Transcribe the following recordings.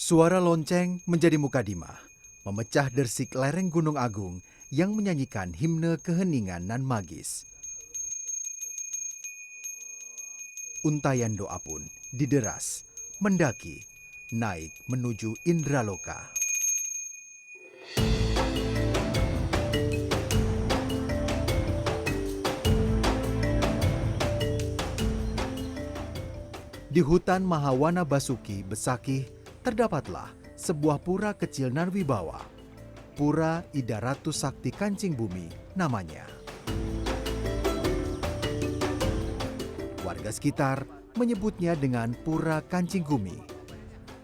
Suara lonceng menjadi mukadimah, memecah dersik lereng Gunung Agung yang menyanyikan himne keheningan nan magis. Untayan doa pun dideras, mendaki, naik menuju Indraloka. Di hutan Mahawana Basuki, Besakih, terdapatlah sebuah pura kecil nan wibawa. Pura Ida Ratu Sakti Kancing Bumi namanya. Warga sekitar menyebutnya dengan Pura Kancing Bumi.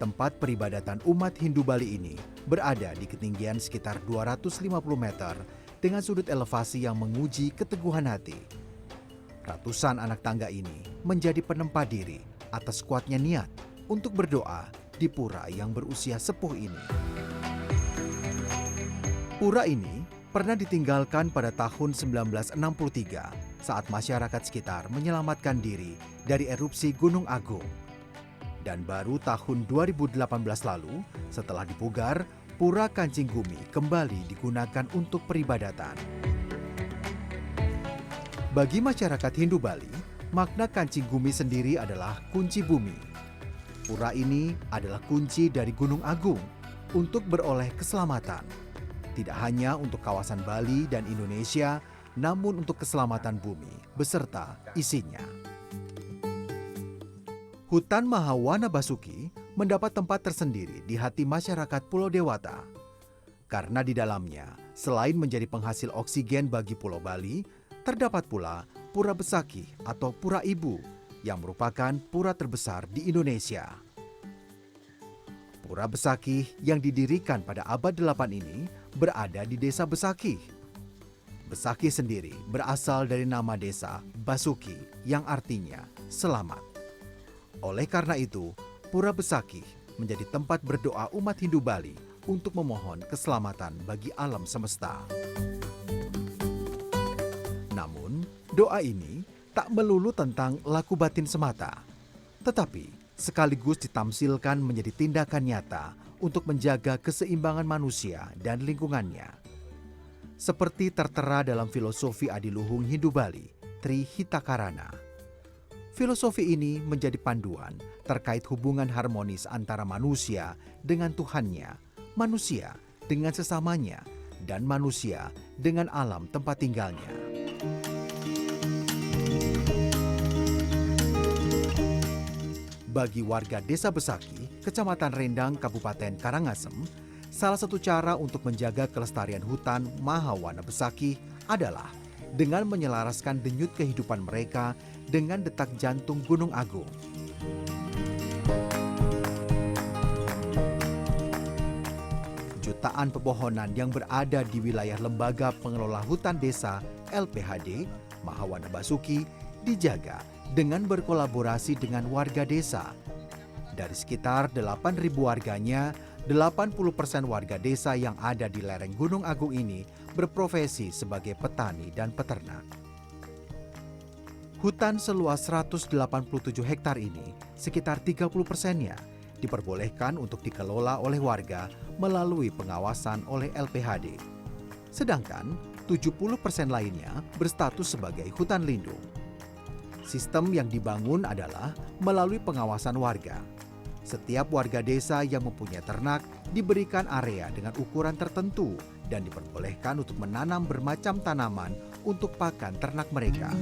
Tempat peribadatan umat Hindu Bali ini berada di ketinggian sekitar 250 meter dengan sudut elevasi yang menguji keteguhan hati. Ratusan anak tangga ini menjadi penempa diri atas kuatnya niat untuk berdoa di pura yang berusia sepuh ini. Pura ini pernah ditinggalkan pada tahun 1963 saat masyarakat sekitar menyelamatkan diri dari erupsi Gunung Agung. Dan baru tahun 2018 lalu, setelah dipugar, Pura Kancing Bumi kembali digunakan untuk peribadatan. Bagi masyarakat Hindu Bali, makna Kancing Bumi sendiri adalah kunci bumi. Pura ini adalah kunci dari Gunung Agung untuk beroleh keselamatan. Tidak hanya untuk kawasan Bali dan Indonesia, namun untuk keselamatan bumi beserta isinya. Hutan Mahawana Basuki mendapat tempat tersendiri di hati masyarakat Pulau Dewata. Karena di dalamnya, selain menjadi penghasil oksigen bagi Pulau Bali, terdapat pula Pura Besakih atau Pura Ibu yang merupakan pura terbesar di Indonesia. Pura Besakih yang didirikan pada abad 8 ini berada di Desa Besakih. Besakih sendiri berasal dari nama desa Basuki yang artinya selamat. Oleh karena itu, Pura Besakih menjadi tempat berdoa umat Hindu Bali untuk memohon keselamatan bagi alam semesta. Namun, doa ini tak melulu tentang laku batin semata, tetapi sekaligus ditamsilkan menjadi tindakan nyata untuk menjaga keseimbangan manusia dan lingkungannya. Seperti tertera dalam filosofi adiluhung Hindu Bali, Tri Hitakarana. Filosofi ini menjadi panduan terkait hubungan harmonis antara manusia dengan Tuhannya, manusia dengan sesamanya, dan manusia dengan alam tempat tinggalnya. Bagi warga Desa Besaki, Kecamatan Rendang, Kabupaten Karangasem, salah satu cara untuk menjaga kelestarian hutan Mahawana Besaki adalah dengan menyelaraskan denyut kehidupan mereka dengan detak jantung Gunung Agung. Jutaan pepohonan yang berada di wilayah Lembaga Pengelola Hutan Desa LPHD Mahawana Basuki dijaga dengan berkolaborasi dengan warga desa. Dari sekitar 8.000 warganya, 80% warga desa yang ada di lereng Gunung Agung ini berprofesi sebagai petani dan peternak. Hutan seluas 187 hektar ini, sekitar 30%-nya diperbolehkan untuk dikelola oleh warga melalui pengawasan oleh LPHD. Sedangkan 70% lainnya berstatus sebagai hutan lindung. Sistem yang dibangun adalah melalui pengawasan warga. Setiap warga desa yang mempunyai ternak diberikan area dengan ukuran tertentu dan diperbolehkan untuk menanam bermacam tanaman untuk pakan ternak mereka.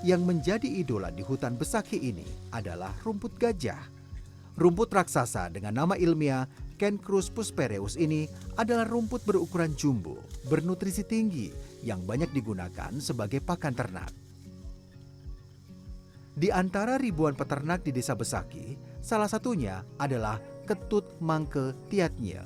Yang menjadi idola di hutan Besaki ini adalah rumput gajah. Rumput raksasa dengan nama ilmiah Cancrus puspereus ini adalah rumput berukuran jumbo, bernutrisi tinggi yang banyak digunakan sebagai pakan ternak. Di antara ribuan peternak di Desa Besaki, salah satunya adalah Ketut Mangke Tiatnye.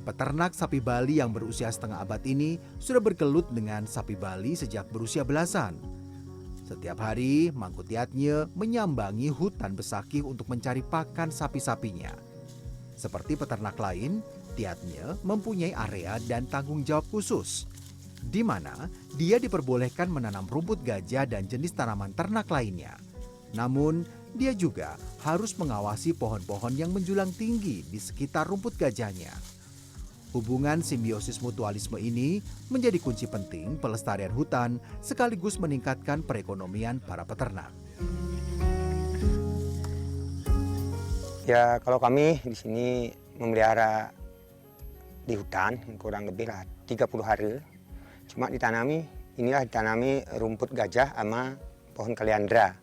Peternak sapi Bali yang berusia setengah abad ini sudah bergelut dengan sapi Bali sejak berusia belasan. Setiap hari, Mangku Tiatnye menyambangi hutan Besaki untuk mencari pakan sapi-sapinya. Seperti peternak lain, Tiatnye mempunyai area dan tanggung jawab khusus. di mana dia diperbolehkan menanam rumput gajah dan jenis tanaman ternak lainnya. Namun, dia juga harus mengawasi pohon-pohon yang menjulang tinggi di sekitar rumput gajahnya. Hubungan simbiosis mutualisme ini menjadi kunci penting pelestarian hutan sekaligus meningkatkan perekonomian para peternak. Ya, kalau kami di sini memelihara di hutan kurang lebih lah 30 hari. Cuma ditanami rumput gajah sama pohon kaliandra.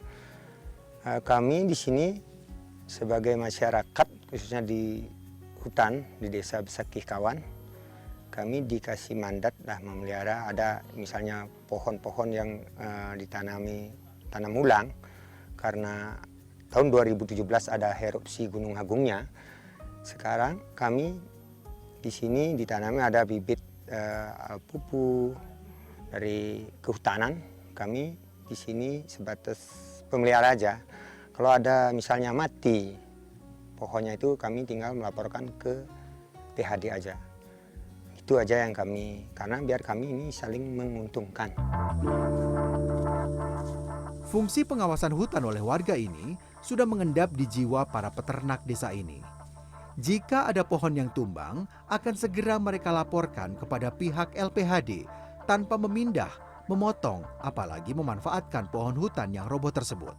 Kami di sini sebagai masyarakat khususnya di hutan di Desa Besakih Kawan, kami dikasih mandat lah memelihara, ada misalnya pohon-pohon yang tanam ulang karena tahun 2017 ada erupsi Gunung Agungnya. Sekarang kami di sini ditanami ada bibit pupu dari kehutanan. Kami di sini sebatas pemelihara aja. Kalau ada misalnya mati pohonnya itu kami tinggal melaporkan ke PHD aja. Itu aja yang kami, karena biar kami ini saling menguntungkan. Fungsi pengawasan hutan oleh warga ini sudah mengendap di jiwa para peternak desa ini. Jika ada pohon yang tumbang, akan segera mereka laporkan kepada pihak LPHD tanpa memindah, memotong, apalagi memanfaatkan pohon hutan yang roboh tersebut.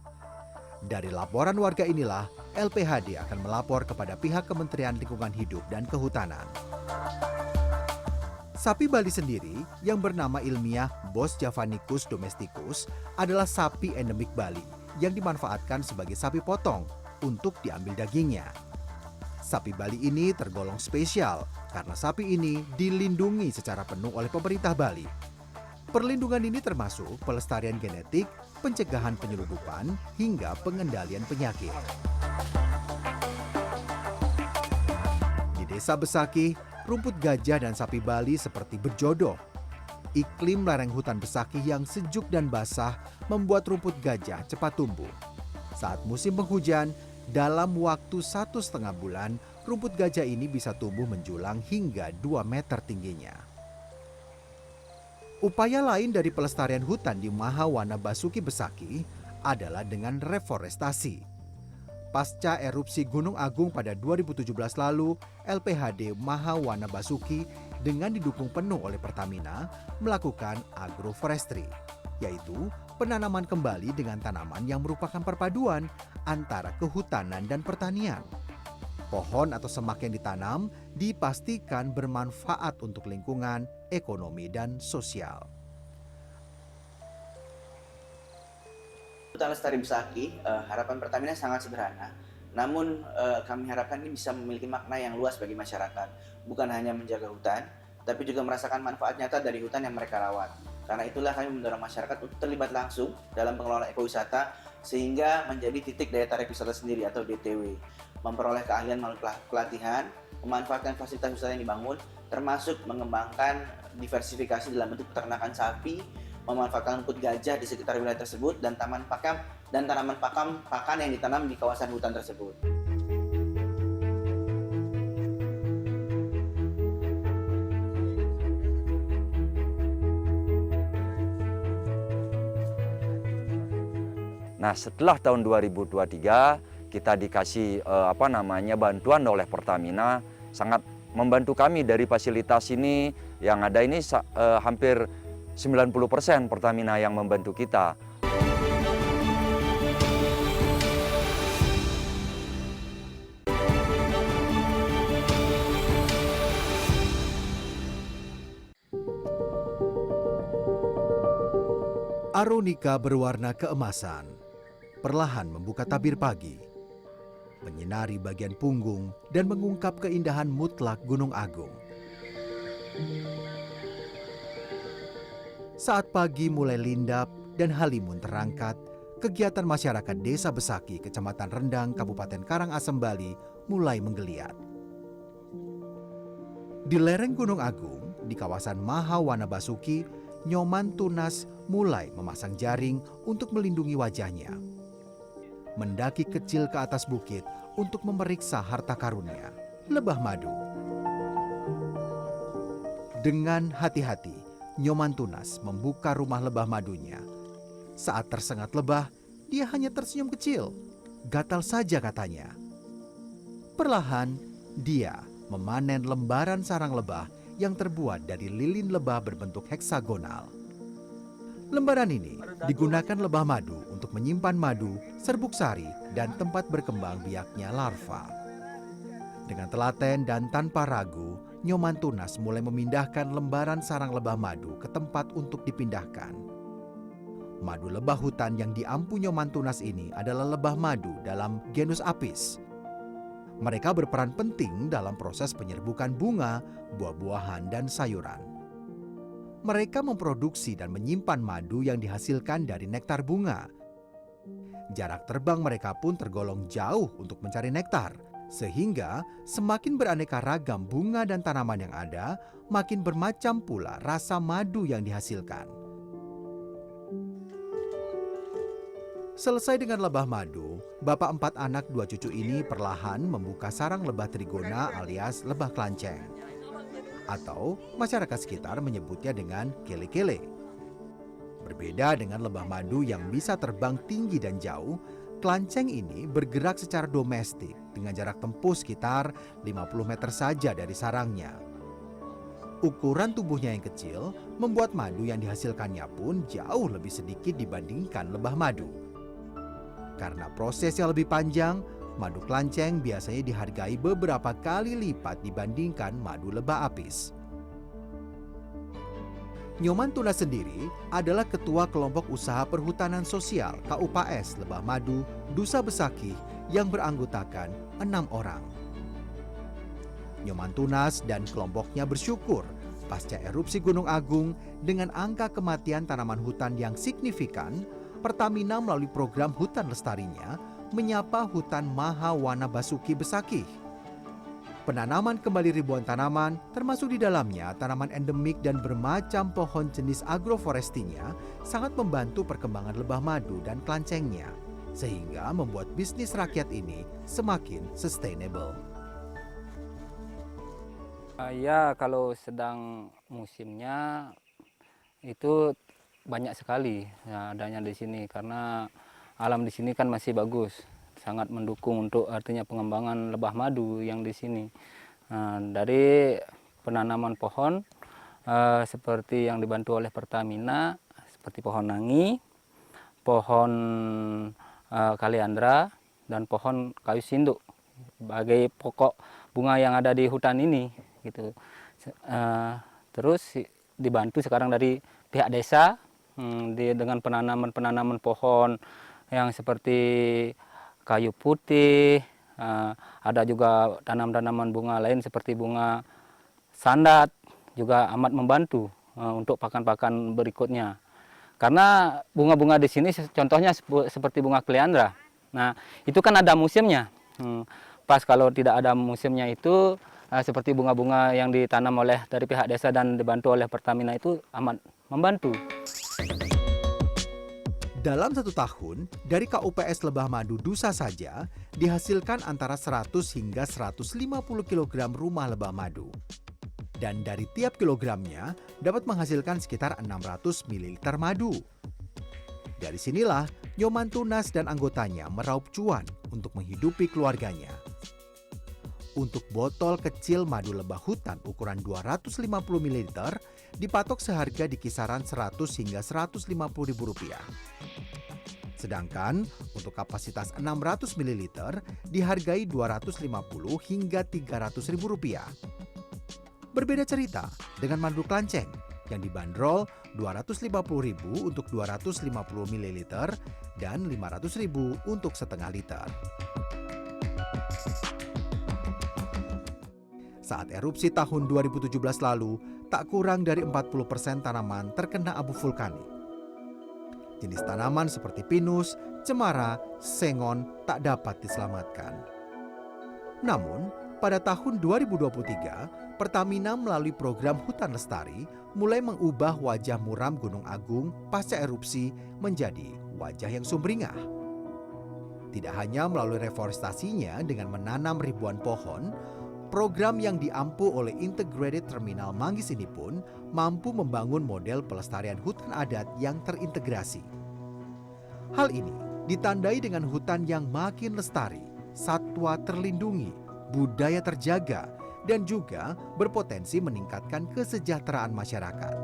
Dari laporan warga inilah, LPHD akan melapor kepada pihak Kementerian Lingkungan Hidup dan Kehutanan. Sapi Bali sendiri yang bernama ilmiah Bos Javanicus domesticus adalah sapi endemik Bali yang dimanfaatkan sebagai sapi potong untuk diambil dagingnya. Sapi Bali ini tergolong spesial karena sapi ini dilindungi secara penuh oleh pemerintah Bali. Perlindungan ini termasuk pelestarian genetik, pencegahan penyelundupan, hingga pengendalian penyakit. Di Desa Besakih, rumput gajah dan sapi Bali seperti berjodoh. Iklim lereng hutan Besakih yang sejuk dan basah membuat rumput gajah cepat tumbuh. Saat musim penghujan, dalam waktu 1,5 bulan, rumput gajah ini bisa tumbuh menjulang hingga 2 meter tingginya. Upaya lain dari pelestarian hutan di Mahawana Basuki Besakih adalah dengan reforestasi. Pasca erupsi Gunung Agung pada 2017 lalu, LPHD Mahawana Basuki dengan didukung penuh oleh Pertamina melakukan agroforestry, yaitu penanaman kembali dengan tanaman yang merupakan perpaduan antara kehutanan dan pertanian. Pohon atau semak yang ditanam dipastikan bermanfaat untuk lingkungan, ekonomi, dan sosial. Hutan Lestari Besakih, harapan Pertamina sangat sederhana. Namun kami harapkan ini bisa memiliki makna yang luas bagi masyarakat. Bukan hanya menjaga hutan, tapi juga merasakan manfaat nyata dari hutan yang mereka rawat. Karena itulah kami mendorong masyarakat untuk terlibat langsung dalam pengelolaan ekowisata sehingga menjadi titik daya tarik wisata sendiri atau DTW. Memperoleh keahlian melalui pelatihan, memanfaatkan fasilitas wisata yang dibangun, termasuk mengembangkan diversifikasi dalam bentuk peternakan sapi, memanfaatkan rumput gajah di sekitar wilayah tersebut, dan tanaman pakan yang ditanam di kawasan hutan tersebut. Nah, setelah tahun 2023 kita dikasih bantuan oleh Pertamina, sangat membantu kami dari fasilitas ini yang ada ini hampir 90% Pertamina yang membantu kita. Aronika berwarna keemasan, perlahan membuka tabir pagi, menyinari bagian punggung dan mengungkap keindahan mutlak Gunung Agung. Saat pagi mulai lindap dan halimun terangkat, kegiatan masyarakat Desa Besakih, Kecamatan Rendang, Kabupaten Karangasem, Bali mulai menggeliat. Di lereng Gunung Agung, di kawasan Mahawana Basuki, Nyoman Tunas mulai memasang jaring untuk melindungi wajahnya. Mendaki kecil ke atas bukit untuk memeriksa harta karunia, lebah madu. Dengan hati-hati, Nyoman Tunas membuka rumah lebah madunya. Saat tersengat lebah, dia hanya tersenyum kecil. Gatal saja katanya. Perlahan, dia memanen lembaran sarang lebah yang terbuat dari lilin lebah berbentuk heksagonal. Lembaran ini digunakan lebah madu untuk menyimpan madu, serbuk sari, dan tempat berkembang biaknya larva. Dengan telaten dan tanpa ragu, Nyoman Tunas mulai memindahkan lembaran sarang lebah madu ke tempat untuk dipindahkan. Madu lebah hutan yang diampu Nyoman Tunas ini adalah lebah madu dalam genus Apis. Mereka berperan penting dalam proses penyerbukan bunga, buah-buahan, dan sayuran. Mereka memproduksi dan menyimpan madu yang dihasilkan dari nektar bunga. Jarak terbang mereka pun tergolong jauh untuk mencari nektar, sehingga semakin beraneka ragam bunga dan tanaman yang ada, makin bermacam pula rasa madu yang dihasilkan. Selesai dengan lebah madu, bapak 4 anak 2 cucu ini perlahan membuka sarang lebah trigona alias lebah klanceng. Atau masyarakat sekitar menyebutnya dengan kele-kele. Berbeda dengan lebah madu yang bisa terbang tinggi dan jauh, klanceng ini bergerak secara domestik dengan jarak tempuh sekitar 50 meter saja dari sarangnya. Ukuran tubuhnya yang kecil membuat madu yang dihasilkannya pun jauh lebih sedikit dibandingkan lebah madu. Karena prosesnya lebih panjang, madu klanceng biasanya dihargai beberapa kali lipat dibandingkan madu lebah Apis. Nyoman Tunas sendiri adalah ketua kelompok usaha perhutanan sosial KUPS Lebah Madu Dusa Besakih yang beranggotakan 6 orang. Nyoman Tunas dan kelompoknya bersyukur pasca erupsi Gunung Agung dengan angka kematian tanaman hutan yang signifikan, Pertamina melalui program hutan lestarinya menyapa hutan Mahawana Basuki Besakih. Penanaman kembali ribuan tanaman, termasuk di dalamnya tanaman endemik dan bermacam pohon jenis agroforestinya, sangat membantu perkembangan lebah madu dan klancengnya, sehingga membuat bisnis rakyat ini semakin sustainable. Ya, kalau sedang musimnya itu banyak sekali ya, adanya di sini karena alam di sini kan masih bagus, sangat mendukung untuk artinya pengembangan lebah madu yang di sini. Dari penanaman pohon seperti yang dibantu oleh Pertamina, seperti pohon nangi, pohon kaliandra, dan pohon kayu sinduk sebagai pokok bunga yang ada di hutan ini, gitu. Terus dibantu sekarang dari pihak desa dengan penanaman pohon yang seperti kayu putih, ada juga tanaman bunga lain seperti bunga sandat, juga amat membantu untuk pakan-pakan berikutnya. Karena bunga-bunga di sini contohnya seperti bunga kaliandra. Nah, itu kan ada musimnya. Pas kalau tidak ada musimnya itu seperti bunga-bunga yang ditanam oleh dari pihak desa dan dibantu oleh Pertamina itu amat membantu. Dalam 1 tahun, dari KUPS Lebah Madu Dusa saja dihasilkan antara 100 hingga 150 kg rumah lebah madu. Dan dari tiap kilogramnya dapat menghasilkan sekitar 600 ml madu. Dari sinilah Nyoman Tunas dan anggotanya meraup cuan untuk menghidupi keluarganya. Untuk botol kecil madu lebah hutan ukuran 250 ml dipatok seharga di kisaran 100 hingga 150 ribu rupiah. Sedangkan untuk kapasitas 600 ml dihargai 250 hingga 300 ribu rupiah. Berbeda cerita dengan madu klanceng yang dibanderol 250 ribu untuk 250 ml dan 500 ribu untuk setengah liter. Saat erupsi tahun 2017 lalu, tak kurang dari 40% tanaman terkena abu vulkanik. Jenis tanaman seperti pinus, cemara, sengon tak dapat diselamatkan. Namun, pada tahun 2023, Pertamina melalui program Hutan Lestari mulai mengubah wajah muram Gunung Agung pasca erupsi menjadi wajah yang sumringah. Tidak hanya melalui reforestasinya dengan menanam ribuan pohon, Program yang diampu oleh Integrated Terminal Manggis ini pun mampu membangun model pelestarian hutan adat yang terintegrasi. Hal ini ditandai dengan hutan yang makin lestari, satwa terlindungi, budaya terjaga, dan juga berpotensi meningkatkan kesejahteraan masyarakat.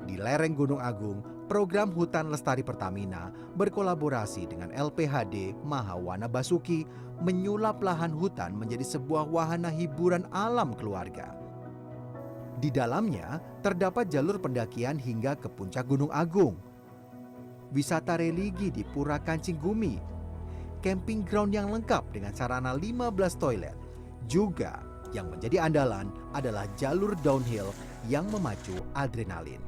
Di lereng Gunung Agung, program Hutan Lestari Pertamina berkolaborasi dengan LPHD Mahawana Basuki menyulap lahan hutan menjadi sebuah wahana hiburan alam keluarga. Di dalamnya terdapat jalur pendakian hingga ke puncak Gunung Agung, wisata religi di Pura Kancing Gumi, camping ground yang lengkap dengan sarana 15 toilet. Juga yang menjadi andalan adalah jalur downhill yang memacu adrenalin.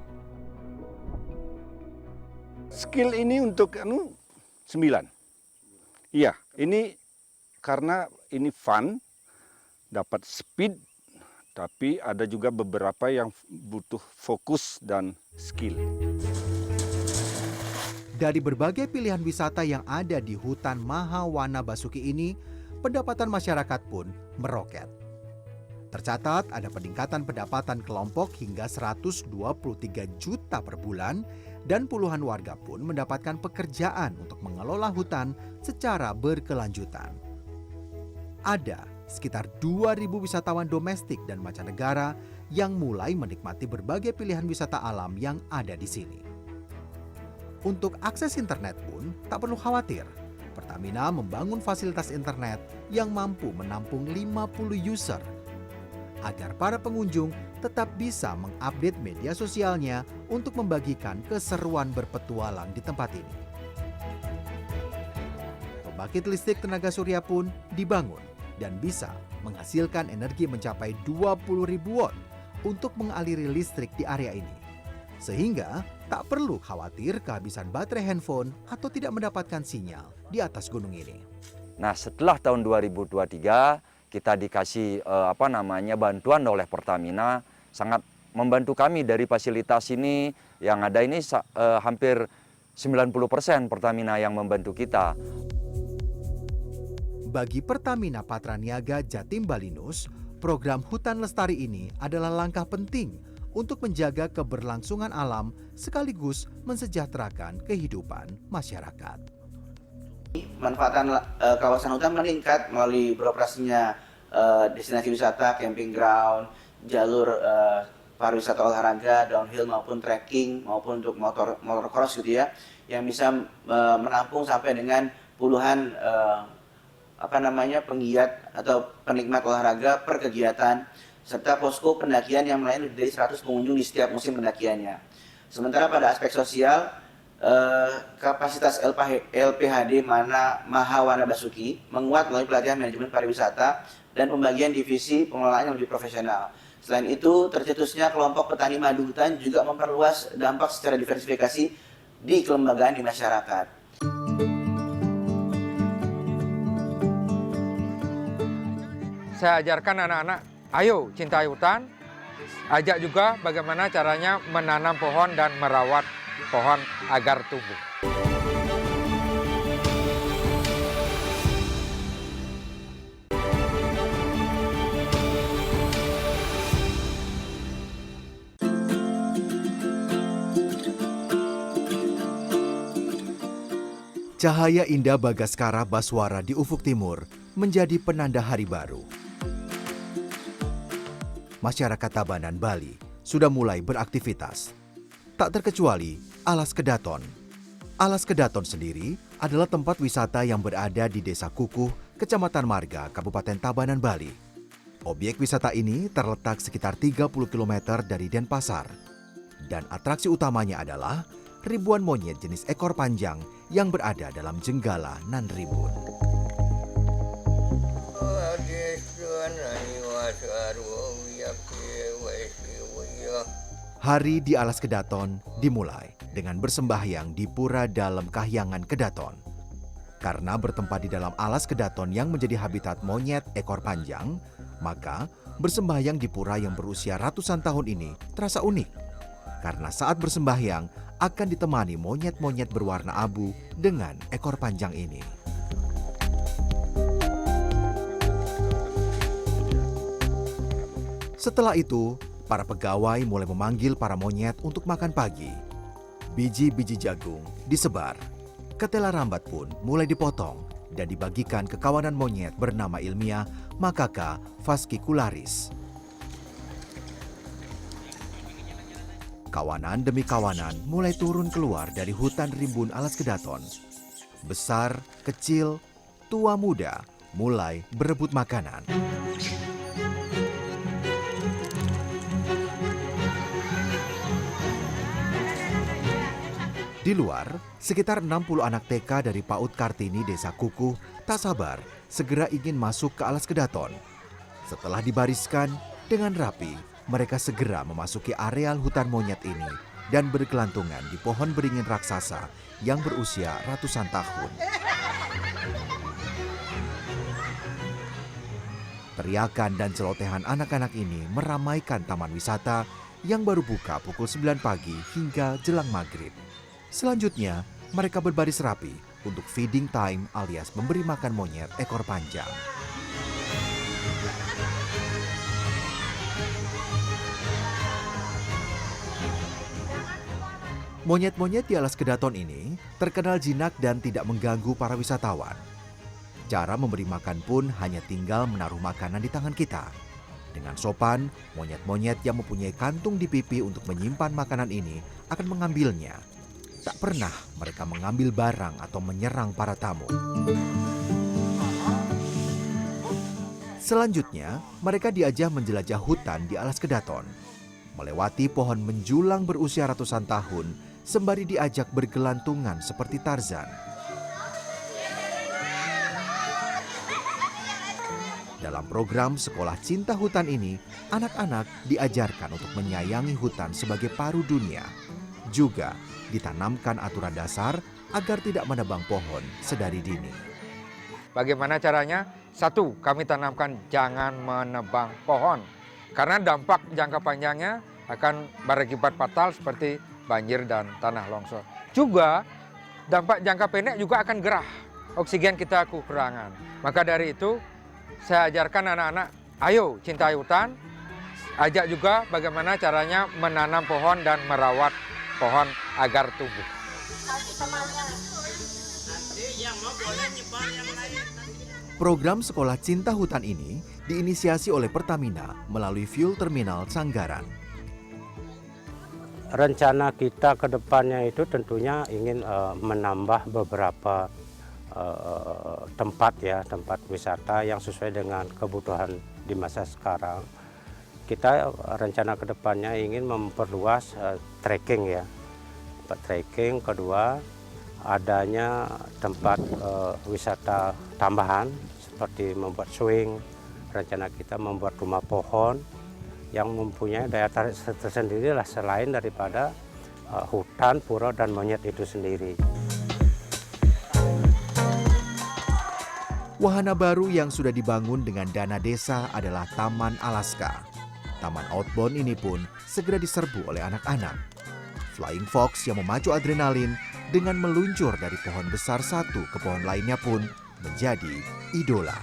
Skill ini untuk 9. Iya, ini karena ini fun, dapat speed, tapi ada juga beberapa yang butuh fokus dan skill. Dari berbagai pilihan wisata yang ada di hutan Mahawana Basuki ini, pendapatan masyarakat pun meroket. Tercatat ada peningkatan pendapatan kelompok hingga 123 juta per bulan, dan puluhan warga pun mendapatkan pekerjaan untuk mengelola hutan secara berkelanjutan. Ada sekitar 2.000 wisatawan domestik dan mancanegara yang mulai menikmati berbagai pilihan wisata alam yang ada di sini. Untuk akses internet pun tak perlu khawatir. Pertamina membangun fasilitas internet yang mampu menampung 50 user agar para pengunjung tetap bisa mengupdate media sosialnya untuk membagikan keseruan berpetualang di tempat ini. Pembangkit listrik tenaga surya pun dibangun dan bisa menghasilkan energi mencapai 20.000 watt untuk mengaliri listrik di area ini. Sehingga tak perlu khawatir kehabisan baterai handphone atau tidak mendapatkan sinyal di atas gunung ini. Nah, setelah tahun 2023 kita dikasih bantuan oleh Pertamina, sangat membantu kami dari fasilitas ini. Yang ada ini hampir 90% Pertamina yang membantu kita. Bagi Pertamina Patraniaga Jatim Balinus, program Hutan Lestari ini adalah langkah penting untuk menjaga keberlangsungan alam sekaligus mensejahterakan kehidupan masyarakat. Manfaatan kawasan hutan meningkat melalui beroperasinya destinasi wisata, camping ground, jalur pariwisata olahraga, downhill maupun trekking maupun untuk motorcross gitu ya, yang bisa menampung sampai dengan puluhan penggiat atau penikmat olahraga per kegiatan, serta posko pendakian yang melayani lebih dari 100 pengunjung di setiap musim pendakiannya. Sementara pada aspek sosial, kapasitas LPHD Mahawana Basuki menguat melalui pelatihan manajemen pariwisata dan pembagian divisi pengelolaan yang lebih profesional. Selain itu, tercetusnya kelompok petani madu hutan juga memperluas dampak secara diversifikasi di kelembagaan di masyarakat. Saya ajarkan anak-anak, ayo cintai hutan, ajak juga bagaimana caranya menanam pohon dan merawat pohon agar tumbuh. Cahaya indah Bagaskara Baswara di ufuk timur menjadi penanda hari baru. Masyarakat Tabanan, Bali sudah mulai beraktivitas. Tak terkecuali Alas Kedaton. Alas Kedaton sendiri adalah tempat wisata yang berada di Desa Kukuh, Kecamatan Marga, Kabupaten Tabanan, Bali. Objek wisata ini terletak sekitar 30 km dari Denpasar. Dan atraksi utamanya adalah ribuan monyet jenis ekor panjang yang berada dalam jenggala nan ribut. Hari di Alas Kedaton dimulai dengan bersembahyang di Pura Dalam Kahyangan Kedaton. Karena bertempat di dalam Alas Kedaton yang menjadi habitat monyet ekor panjang, maka bersembahyang di pura yang berusia ratusan tahun ini terasa unik. Karena saat bersembahyang akan ditemani monyet-monyet berwarna abu dengan ekor panjang ini. Setelah itu, para pegawai mulai memanggil para monyet untuk makan pagi. Biji-biji jagung disebar. Ketela rambat pun mulai dipotong dan dibagikan ke kawanan monyet bernama ilmiah Macaca fascicularis. Kawanan demi kawanan mulai turun keluar dari hutan rimbun alas kedaton. Besar, kecil, tua muda mulai berebut makanan. Di luar, sekitar 60 anak TK dari PAUD Kartini Desa Kukuh tak sabar segera ingin masuk ke alas kedaton. Setelah dibariskan dengan rapi, mereka segera memasuki areal hutan monyet ini dan bergelantungan di pohon beringin raksasa yang berusia ratusan tahun. Teriakan dan celotehan anak-anak ini meramaikan taman wisata yang baru buka pukul 9 pagi hingga jelang maghrib. Selanjutnya, mereka berbaris rapi untuk feeding time alias memberi makan monyet ekor panjang. Monyet-monyet di alas kedaton ini terkenal jinak dan tidak mengganggu para wisatawan. Cara memberi makan pun hanya tinggal menaruh makanan di tangan kita. Dengan sopan, monyet-monyet yang mempunyai kantung di pipi untuk menyimpan makanan ini akan mengambilnya. Tak pernah mereka mengambil barang atau menyerang para tamu. Selanjutnya, mereka diajak menjelajah hutan di alas kedaton. Melewati pohon menjulang berusia ratusan tahun, sembari diajak bergelantungan seperti Tarzan. Dalam program Sekolah Cinta Hutan ini, anak-anak diajarkan untuk menyayangi hutan sebagai paru dunia. Juga ditanamkan aturan dasar agar tidak menebang pohon sedari dini. Bagaimana caranya? Satu, kami tanamkan jangan menebang pohon. Karena dampak jangka panjangnya akan berakibat fatal seperti banjir dan tanah longsor. Juga dampak jangka pendek juga akan gerah. Oksigen kita kekurangan. Maka dari itu saya ajarkan anak-anak, ayo cintai hutan. Ajak juga bagaimana caranya menanam pohon dan merawat pohon agar tumbuh. Program Sekolah Cinta Hutan ini diinisiasi oleh Pertamina melalui Fuel Terminal Sanggaran. Rencana kita ke depannya itu tentunya ingin menambah beberapa tempat wisata yang sesuai dengan kebutuhan di masa sekarang. Kita rencana ke depannya ingin memperluas trekking ya. Tempat trekking, kedua adanya tempat wisata tambahan seperti membuat swing. Rencana kita membuat rumah pohon yang mempunyai daya tarik tersendiri lah selain daripada hutan, pura dan monyet itu sendiri. Wahana baru yang sudah dibangun dengan dana desa adalah Taman Alaska. Taman outbound ini pun segera diserbu oleh anak-anak. Flying Fox yang memacu adrenalin dengan meluncur dari pohon besar satu ke pohon lainnya pun menjadi idola.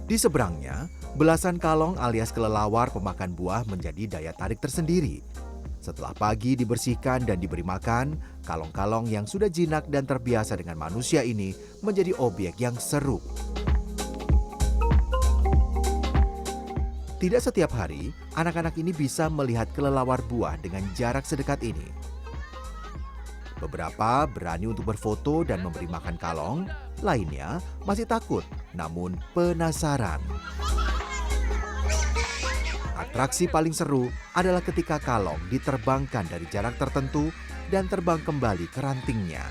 Di seberangnya, belasan kalong alias kelelawar pemakan buah menjadi daya tarik tersendiri. Setelah pagi dibersihkan dan diberi makan, kalong-kalong yang sudah jinak dan terbiasa dengan manusia ini menjadi objek yang seru. Tidak setiap hari, anak-anak ini bisa melihat kelelawar buah dengan jarak sedekat ini. Beberapa berani untuk berfoto dan memberi makan kalong, lainnya masih takut namun penasaran. Atraksi paling seru adalah ketika kalong diterbangkan dari jarak tertentu dan terbang kembali ke rantingnya.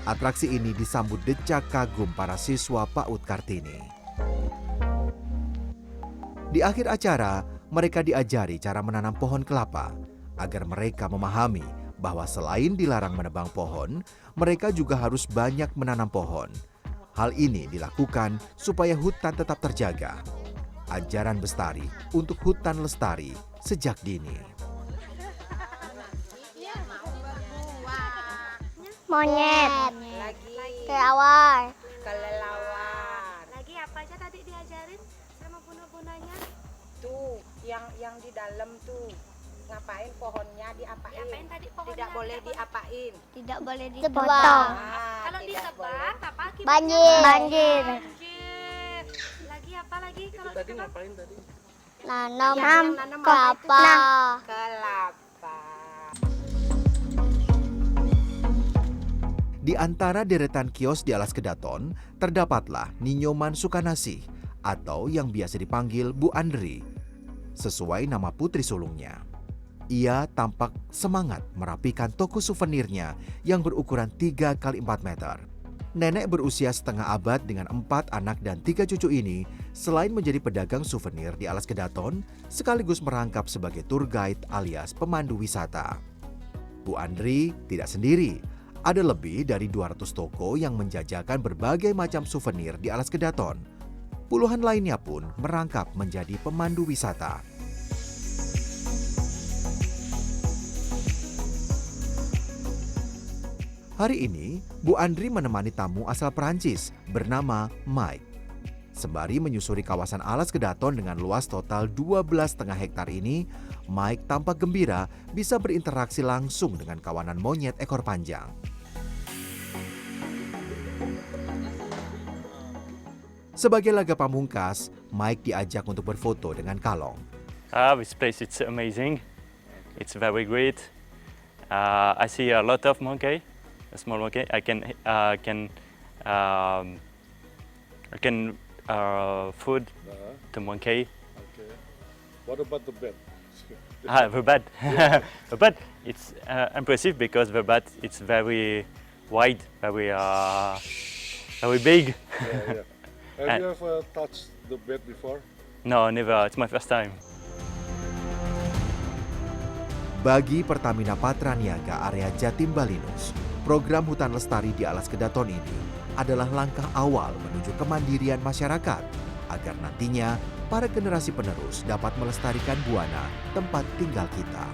Atraksi ini disambut decak kagum para siswa PAUD Kartini. Di akhir acara, mereka diajari cara menanam pohon kelapa agar mereka memahami bahwa selain dilarang menebang pohon, mereka juga harus banyak menanam pohon. Hal ini dilakukan supaya hutan tetap terjaga. Ajaran bestari untuk hutan lestari sejak dini. Monyet, kelelawar, sama guna-gunanya? Tuh, yang di dalam tuh. Ngapain pohonnya diapain? Diapain tadi pohonnya? Tidak boleh diapain. Tidak boleh Ditebang. Kalau tidak ditebang, boleh. apa akibatnya? Banjir. Banjir. Banjir. Lagi apa lagi kalau ditebang? Nanam kelapa. Kelapa. Di antara deretan kios di Alas Kedaton, terdapatlah Ninyoman Sukanasih atau yang biasa dipanggil Bu Andri, sesuai nama putri sulungnya. Ia tampak semangat merapikan toko souvenirnya yang berukuran 3 x 4 meter. Nenek berusia setengah abad dengan 4 anak dan 3 cucu ini, selain menjadi pedagang souvenir di Alas Kedaton, sekaligus merangkap sebagai tour guide alias pemandu wisata. Bu Andri tidak sendiri. Ada lebih dari 200 toko yang menjajakan berbagai macam souvenir di Alas Kedaton. Puluhan lainnya pun merangkap menjadi pemandu wisata. Hari ini, Bu Andri menemani tamu asal Perancis bernama Mike. Sembari menyusuri kawasan Alas Kedaton dengan luas total 12,5 hektar ini, Mike tampak gembira bisa berinteraksi langsung dengan kawanan monyet ekor panjang. Sebagai laga pamungkas, Mike diajak untuk berfoto dengan kalong. This place it's amazing. It's very great. I see a lot of monkey, a small monkey. I can food the monkey. Okay. What about the bed? The bed. The bed. It's impressive because the bed it's very wide, very big. Yeah. Have you ever touched the bed before? No, never. It's my first time. Bagi Pertamina Patraniaga area Jatim Balinus, program hutan lestari di Alas Kedaton ini adalah langkah awal menuju kemandirian masyarakat agar nantinya para generasi penerus dapat melestarikan buana tempat tinggal kita.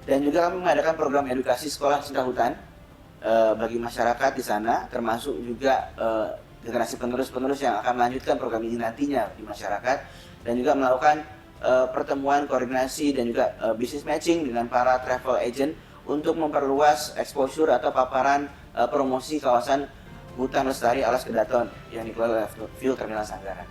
Dan juga kami mengadakan program edukasi sekolah cinta hutan bagi masyarakat di sana, termasuk juga generasi penerus-penerus yang akan melanjutkan program ini nantinya di masyarakat, dan juga melakukan pertemuan koordinasi dan juga business matching dengan para travel agent untuk memperluas exposure atau paparan promosi kawasan hutan lestari Alas Kedaton yang dikelola oleh Fuel Terminal Sanggara.